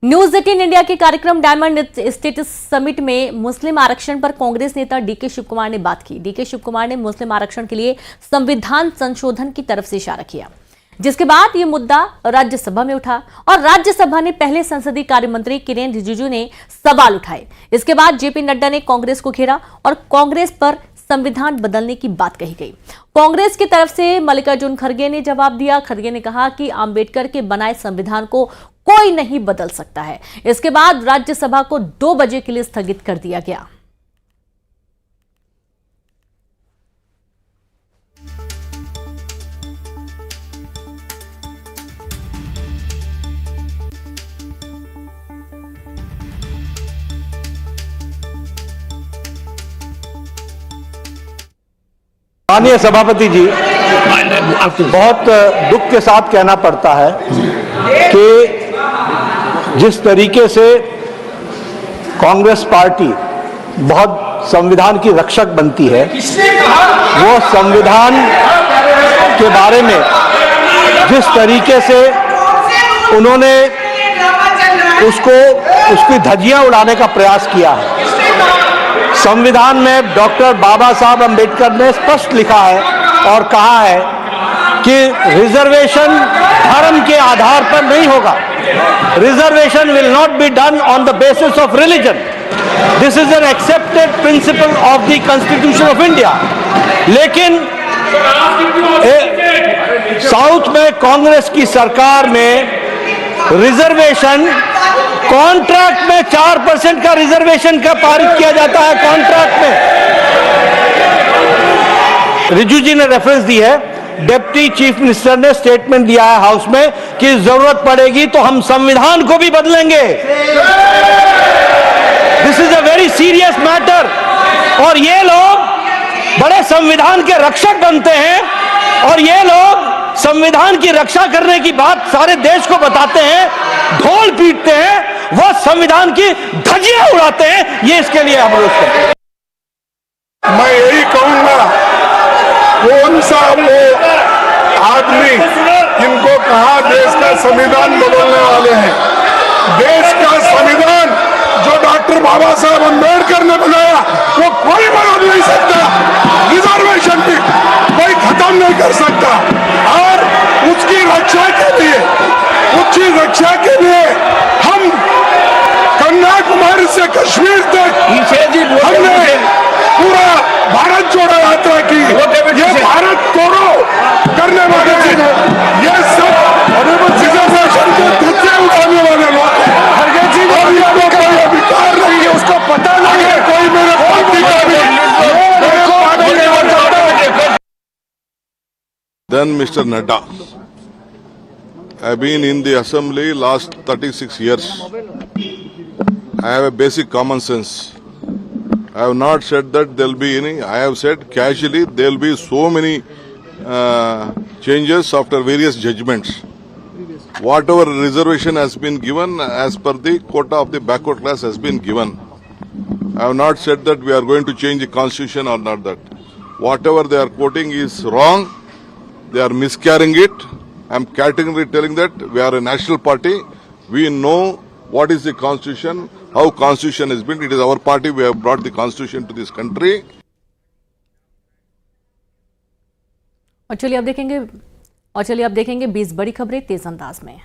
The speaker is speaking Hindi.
न्यूज 18 इंडिया के कार्यक्रम डायमंड स्टेटस समिट में मुस्लिम आरक्षण पर कांग्रेस नेता डीके शिव कुमार ने बात की। डीके शिव कुमार ने मुस्लिम आरक्षण के लिए संविधान संशोधन की तरफ से इशारा किया, जिसके बाद यह मुद्दा राज्यसभा में उठा और राज्यसभा ने पहले संसदीय कार्य मंत्री किरेन रिजिजू ने सवाल उठाए। इसके बाद जेपी नड्डा ने कांग्रेस को घेरा और कांग्रेस पर संविधान बदलने की बात कही गई। कांग्रेस की तरफ से मल्लिकार्जुन खड़गे ने जवाब दिया। खड़गे ने कहा कि अंबेडकर के बनाए संविधान को कोई नहीं बदल सकता है। इसके बाद राज्यसभा को 2 बजे के लिए स्थगित कर दिया गया। माननीय सभापति जी, बहुत दुख के साथ कहना पड़ता है कि जिस तरीके से कांग्रेस पार्टी बहुत संविधान की रक्षक बनती है, वो संविधान के बारे में जिस तरीके से उन्होंने उसकी धज्जियां उड़ाने का प्रयास किया है। संविधान में डॉक्टर बाबा साहब अंबेडकर ने स्पष्ट लिखा है और कहा है कि रिजर्वेशन धर्म के आधार पर नहीं होगा। Reservation will not be done on the basis of religion. This is an accepted principle of the constitution of India. लेकिन साउथ में कांग्रेस की सरकार में रिजर्वेशन कॉन्ट्रैक्ट में 4% का रिजर्वेशन का पारित किया जाता है। कॉन्ट्रैक्ट में रिजू जी ने रेफरेंस दी है, डिप्टी चीफ मिनिस्टर ने स्टेटमेंट दिया है हाउस में कि जरूरत पड़ेगी तो हम संविधान को भी बदलेंगे। This is a very serious matter. और ये लोग बड़े संविधान के रक्षक बनते हैं और ये लोग संविधान की रक्षा करने की बात सारे देश को बताते हैं, ढोल पीटते हैं, वो संविधान की धज्जियां उड़ाते हैं। ये इसके लिए हम लोग मैं यही कहूंगा, कौन सा वो आदमी इनको कहा देश का संविधान बदलने वाले हैं। देश का संविधान जो डॉक्टर बाबा साहब अंबेडकर ने बनाया वो कोई बदल नहीं सकता। रिजर्वेशन भी कोई खत्म नहीं कर सकता। और उसकी रक्षा के लिए हम कन्याकुमारी से कश्मीर तक हमने पूरा भारत जोड़ो यात्रा की। ये भारत तोड़ो करने वाले ये सब रिजर्वेशन के धज्जे उड़ाने वाले लोग कोई अधिकार नहीं है, उसको पता नहीं है। कोई मेरे पार्टी का भी Then Mr. Nadda, I have been in the assembly last 36 years. I have a basic common sense. I have not said that there will be any. I have said casually there will be so many changes after various judgments. Whatever reservation has been given as per the quota of the backward class has been given. I have not said that we are going to change the constitution or not that. Whatever they are quoting is wrong. They are miscarrying it. I am categorically telling that we are a national party. We know what is the constitution, how constitution has been. It is our party. We have brought the constitution to this country. और चलिए अब देखेंगे 20 बड़ी खबरें तेज अंदाज में।